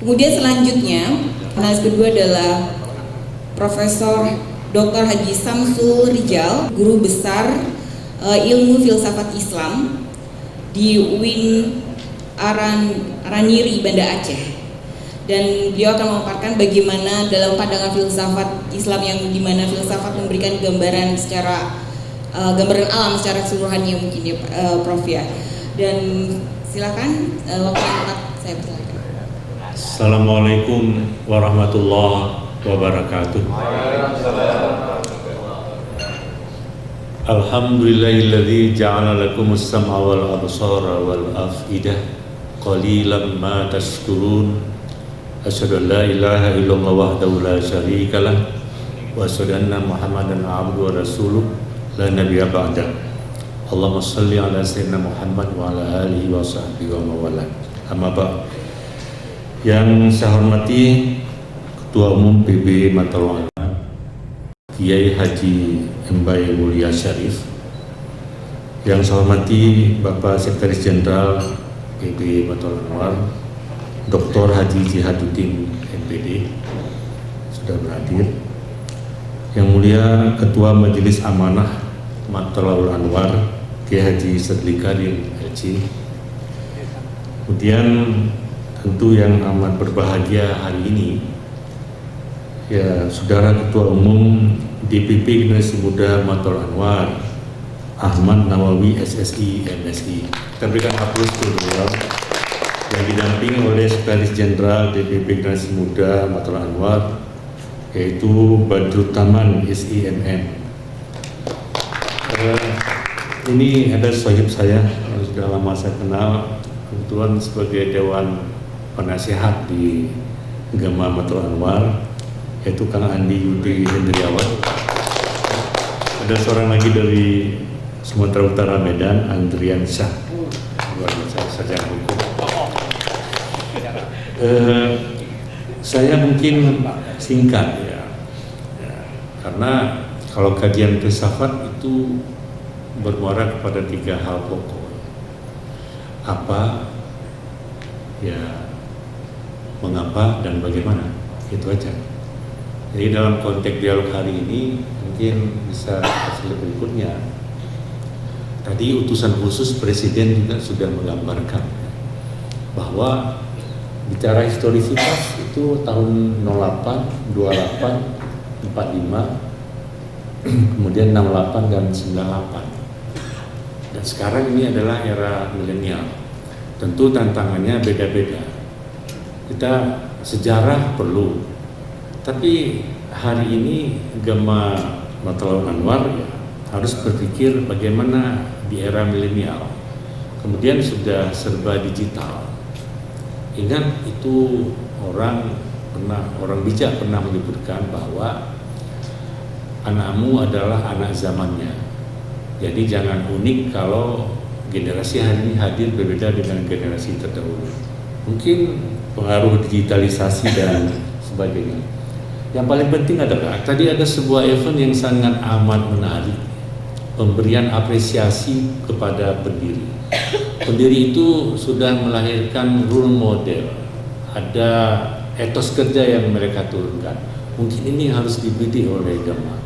Kemudian selanjutnya, panelis kedua adalah Profesor Dr. Haji Samsul Rijal, Guru Besar Ilmu Filsafat Islam di UIN Araniri, Banda Aceh. Dan beliau akan memaparkan bagaimana dalam pandangan filsafat Islam yang dimana filsafat memberikan gambaran secara gambaran alam secara keseluruhannya mungkin ya Prof ya. Dan silakan waktu yang tepat saya persilakan. Assalamualaikum warahmatullahi wabarakatuh. Alhamdulillahilladzi ja'ala lakumus sam'a wal absara wal afidah qalilan ma tashkurun. Asyhadu an la ilaha illallah wahdahu la syarikalah wa asyhadu anna Muhammadan abduhu wa rasuluh la nabiyya ba'da. Allahumma shalli ala sayyidina Muhammad wa ala alihi wa sahbihi wa mawala. Amma ba'd. Yang saya hormati Ketua Umum PB Matul Anwar Kiai Haji Embai Mulia Syarif, yang saya hormati Bapak Sekretaris Jenderal PB Matul Anwar Dr. Haji Jihaduddin MPD sudah berhadir. Yang mulia Ketua Majelis Amanah Matul Anwar Kiai Haji Sadli Karim LC. Kemudian tentu yang amat berbahagia hari ini ya Saudara Ketua Umum DPP Generasi Muda Matul Anwar Ahmad Nawawi SSI MSI. Kita berikan aplaus untuk beliau, yang didampingi oleh Sekretaris Jenderal DPP Generasi Muda Matul Anwar yaitu Badrut Taman SIMM. Ini ada sahib saya yang sudah lama saya kenal, kebetulan sebagai Dewan Penasehat di Gema Matul Anwar, yaitu Kang Andi Yudi Hendriawan. Ada seorang lagi dari Sumatera Utara Medan, Andrian Syah, luar biasa sarjana hukum. Saya mungkin singkat ya, karena kalau kajian filsafat itu bermuara kepada 3 hal pokok. Apa, ya, mengapa, dan bagaimana, itu aja. Jadi dalam konteks dialog hari ini mungkin bisa hasil berikutnya. Tadi utusan khusus Presiden juga sudah menggambarkan bahwa bicara historisitas itu tahun 08, 28, 45, kemudian 68 dan 98. Dan sekarang ini adalah era milenial. Tentu tantangannya beda-beda. Kita sejarah perlu, tapi hari ini Gema Matul Anwar ya, harus berpikir bagaimana di era milenial. Kemudian sudah serba digital. Ingat itu orang bijak pernah menyebutkan bahwa anakmu adalah anak zamannya. Jadi jangan unik kalau generasi hari ini hadir berbeda dengan generasi terdahulu. Mungkin pengaruh digitalisasi dan sebagainya. Yang paling penting adalah tadi ada sebuah event yang sangat amat menarik, pemberian apresiasi kepada pendiri. Pendiri itu sudah melahirkan role model, ada etos kerja yang mereka turunkan. Mungkin ini harus dibidik oleh Gema.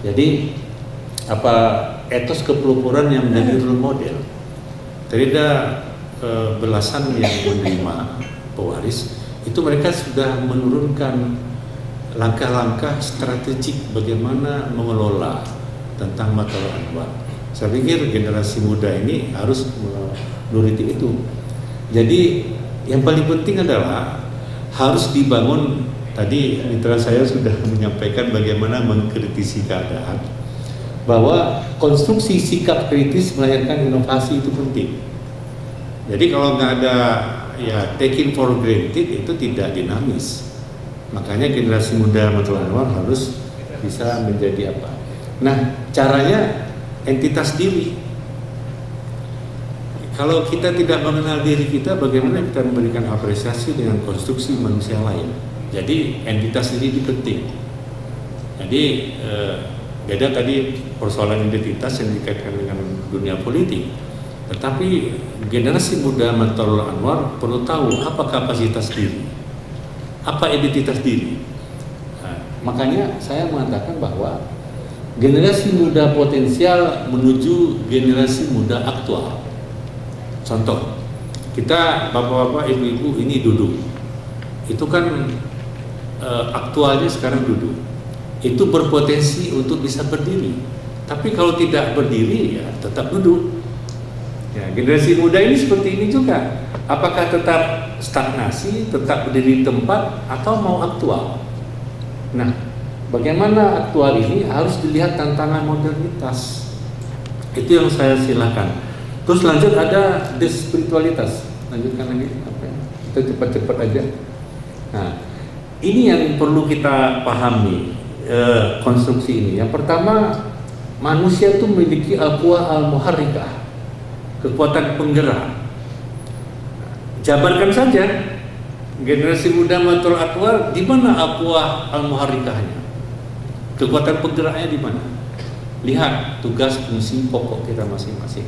Jadi apa etos kepelupuran yang menjadi role model. Tadi ada belasan yang menerima pewaris, itu mereka sudah menurunkan langkah-langkah strategik bagaimana mengelola tentang Matul Anwar. Saya pikir generasi muda ini harus menuriti itu. Jadi yang paling penting adalah harus dibangun. Tadi mitra saya sudah menyampaikan bagaimana mengkritisi keadaan, bahwa konstruksi sikap kritis melahirkan inovasi itu penting. Jadi kalau nggak ada ya taking for granted itu tidak dinamis. Makanya generasi muda Matul Anwar harus bisa menjadi apa? Nah, caranya entitas diri. Kalau kita tidak mengenal diri kita, bagaimana kita memberikan apresiasi dengan konstruksi manusia lain? Jadi entitas diri itu penting. Jadi beda tadi persoalan identitas yang dikaitkan dengan dunia politik. Tetapi generasi muda Matul Anwar perlu tahu apa kapasitas diri. apa identitas diri. Nah, makanya saya mengatakan bahwa generasi muda potensial menuju generasi muda aktual. Contoh, kita bapak-bapak, ibu-ibu ini duduk, itu kan aktualnya sekarang duduk. Itu berpotensi untuk bisa berdiri. Tapi kalau tidak berdiri ya tetap duduk. Ya, generasi muda ini seperti ini juga. Apakah tetap stagnasi, tetap berdiri di tempat, atau mau aktual? Nah, bagaimana aktual ini harus dilihat tantangan modernitas. Itu yang saya silakan. Terus lanjut ada despiritualitas. Lanjutkan lagi apa ya? Kita cepat-cepat aja. Nah, ini yang perlu kita pahami konstruksi ini. Yang pertama, manusia itu memiliki al-quwah al-muharrikah, kekuatan penggerak. Jabarkan saja generasi muda matul atwar, di mana al-quwah al-muharrikahnya? Kekuatan penggeraknya di mana? Lihat tugas fungsi pokok kita masing-masing.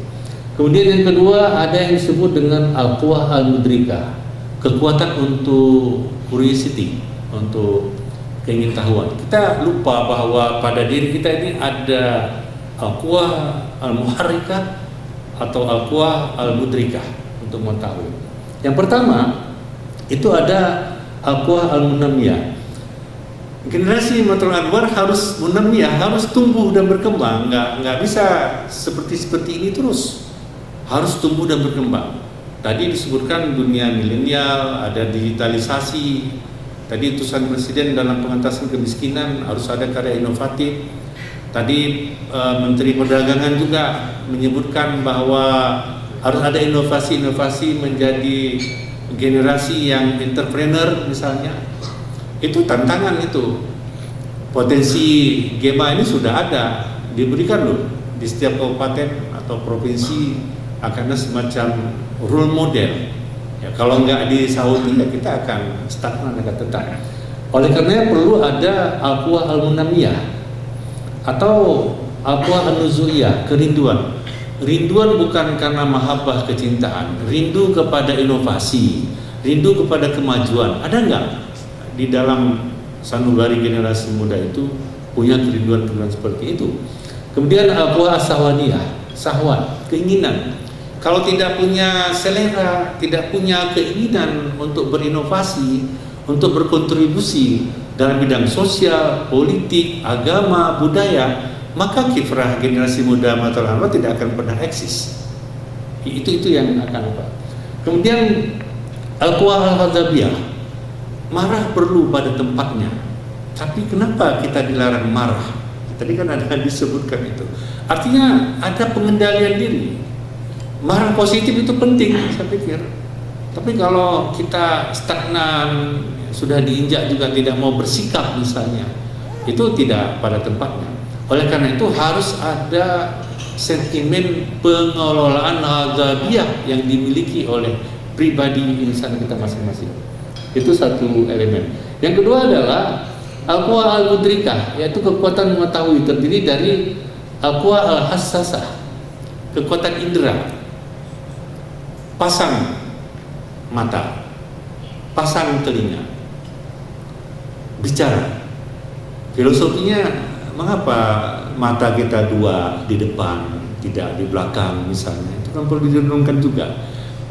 Kemudian yang kedua ada yang disebut dengan al-quwah al-mudrikah, kekuatan untuk curiosity, untuk keingintahuan. Kita lupa bahwa pada diri kita ini ada al-quwah al-muharrikah atau al-quwah al-mudrikah untuk mengetahui. Yang pertama itu ada al-quwah al-munamiyah. Generasi matul anwar harus munamiyah, harus tumbuh dan berkembang. Nggak bisa seperti ini terus. Harus tumbuh dan berkembang. Tadi disebutkan dunia milenial, ada digitalisasi. Tadi utusan Presiden dalam pengentasan kemiskinan harus ada karya inovatif. Tadi Menteri Perdagangan juga menyebutkan bahwa harus ada inovasi-inovasi menjadi generasi yang entrepreneur misalnya. Itu tantangan itu. Potensi GEMA ini sudah ada, diberikan loh di setiap kabupaten atau provinsi, akan ada semacam role model. Ya, kalau nggak disauti ya kita akan stagnan, akan tetap. Oleh karena perlu ada al-quwah al-munamiyah atau al-quwah al-nuzuiyah, kerinduan. Rinduan bukan karena mahabbah kecintaan, rindu kepada inovasi, rindu kepada kemajuan. Ada nggak di dalam sanubari generasi muda itu punya kerinduan-kerinduan seperti itu? Kemudian al-quwah as-sahwaniyah, sahwan, keinginan. Kalau tidak punya selera, tidak punya keinginan untuk berinovasi, untuk berkontribusi dalam bidang sosial, politik, agama, budaya, maka kiprah generasi muda matul anwar tidak akan pernah eksis. Itu yang akan apa? Kemudian al-quwah al-ghadabiyah, marah perlu pada tempatnya. Tapi kenapa kita dilarang marah? Tadi kan ada disebutkan itu. Artinya ada pengendalian diri. Marah positif itu penting, saya pikir. Tapi kalau kita stagnan, sudah diinjak juga tidak mau bersikap misalnya, itu tidak pada tempatnya. Oleh karena itu harus ada sentimen pengelolaan ghadabiyah yang dimiliki oleh pribadi insan kita masing-masing. Itu satu elemen. Yang kedua adalah al-quwah al-mudrikah, yaitu kekuatan mengetahui, terdiri dari al-quwah al-hassasah, kekuatan indera. Pasang mata, pasang telinga, bicara. Filosofinya, mengapa mata kita dua di depan, tidak di belakang misalnya? Itu kan perlu direnungkan juga.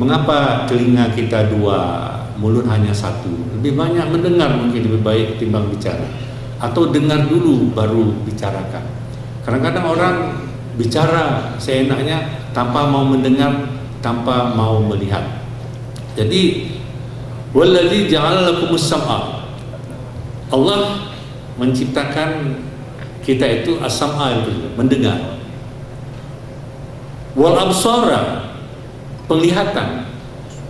Mengapa telinga kita dua, mulut hanya satu? Lebih banyak mendengar mungkin lebih baik ketimbang bicara. Atau dengar dulu baru bicarakan. Kadang-kadang orang bicara seenaknya tanpa mau mendengar, tanpa mau melihat. Jadi wallazi ja'ala lakumus sam'a, Allah menciptakan kita itu as-sam'a, itu mendengar. Wal absara, penglihatan.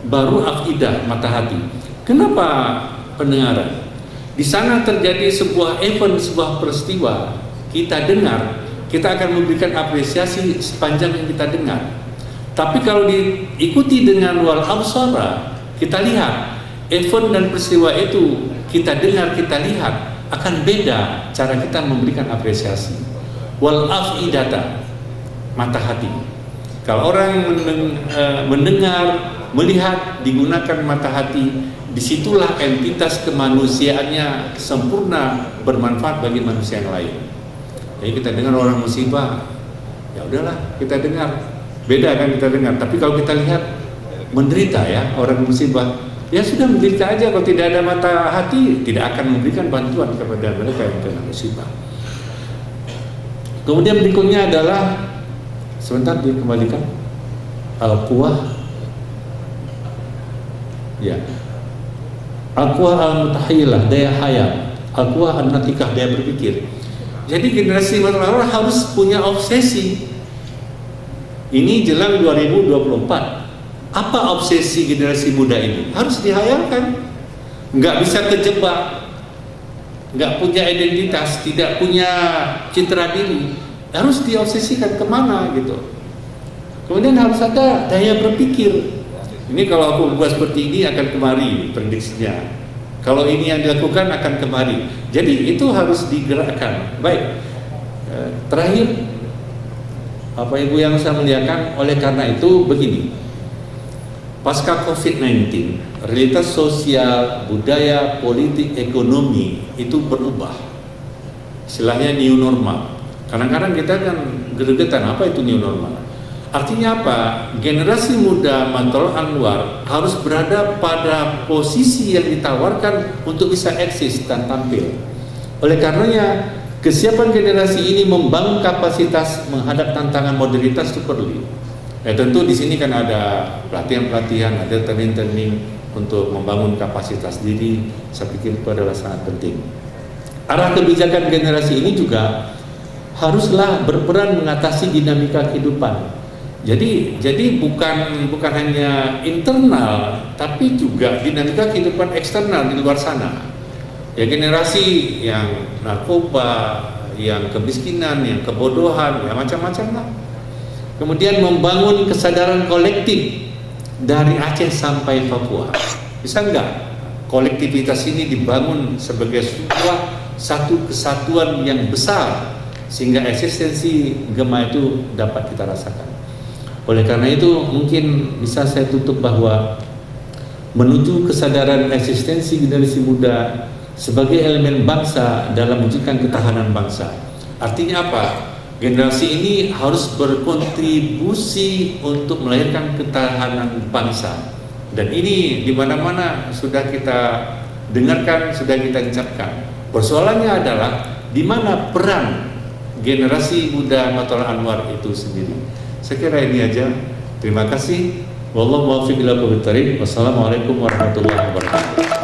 Baru afidah, mata hati. Kenapa pendengaran? Di sana terjadi sebuah event, sebuah peristiwa, kita dengar, kita akan memberikan apresiasi sepanjang yang kita dengar. Tapi kalau diikuti dengan wal absara, kita lihat event dan peristiwa itu, kita dengar, kita lihat, akan beda cara kita memberikan apresiasi. Wal afidata, mata hati. Kalau orang mendengar, melihat, digunakan mata hati, disitulah entitas kemanusiaannya sempurna, bermanfaat bagi manusia yang lain. Jadi kita dengar orang musibah, ya udahlah kita dengar, beda kan kita dengar. Tapi kalau kita lihat menderita ya orang musibah, ya sudah menderita aja. Kalau tidak ada mata hati, tidak akan memberikan bantuan kepada mereka yang kena musibah. Kemudian berikutnya adalah, sebentar dikembalikan, al-quwah, ya, al-quwah al-mutahilah, daya hayat, al-quwah an-natikah, daya berpikir. Jadi generasi muda harus punya obsesi. Ini jelang 2024. Apa obsesi generasi muda ini? Harus dihayalkan. Nggak bisa kejebak, nggak punya identitas, tidak punya citra diri. Harus diobsesikan kemana gitu. Kemudian harus ada daya berpikir. Ini kalau aku buat seperti ini akan kemari prediksinya. Kalau ini yang dilakukan akan kemari. Jadi itu harus digerakkan. Baik. Terakhir, Bapak Ibu yang saya muliakan, oleh karena itu begini. Pasca COVID-19, realitas sosial, budaya, politik, ekonomi itu berubah. Istilahnya new normal. Kadang-kadang kita kan gregetan, apa itu new normal? Artinya apa? Generasi muda Matlul Anwar harus berada pada posisi yang ditawarkan untuk bisa eksis dan tampil. Oleh karenanya, kesiapan generasi ini membangun kapasitas menghadap tantangan modernitas itu perlu. Ya tentu di sini kan ada pelatihan-pelatihan, ada training-training untuk membangun kapasitas diri. Saya pikir itu adalah sangat penting. Arah kebijakan generasi ini juga haruslah berperan mengatasi dinamika kehidupan. Jadi bukan hanya internal, tapi juga dinamika kehidupan eksternal di luar sana. Ya generasi yang narkoba, yang kemiskinan, yang kebodohan, ya macam-macam lah. Kemudian membangun kesadaran kolektif dari Aceh sampai Papua. Bisa enggak kolektivitas ini dibangun sebagai satu kesatuan yang besar sehingga eksistensi Gema itu dapat kita rasakan. Oleh karena itu mungkin bisa saya tutup bahwa menuju kesadaran eksistensi generasi muda sebagai elemen bangsa dalam mewujudkan ketahanan bangsa. Artinya apa? Generasi ini harus berkontribusi untuk melahirkan ketahanan bangsa. Dan ini di mana-mana sudah kita dengarkan, sudah kita ucapkan. Persoalannya adalah di mana peran generasi muda Matlul Anwar itu sendiri. Saya kira ini aja. Terima kasih. Wallahu muwaffiq ila aqwamit thoriq. Wassalamualaikum warahmatullahi wabarakatuh.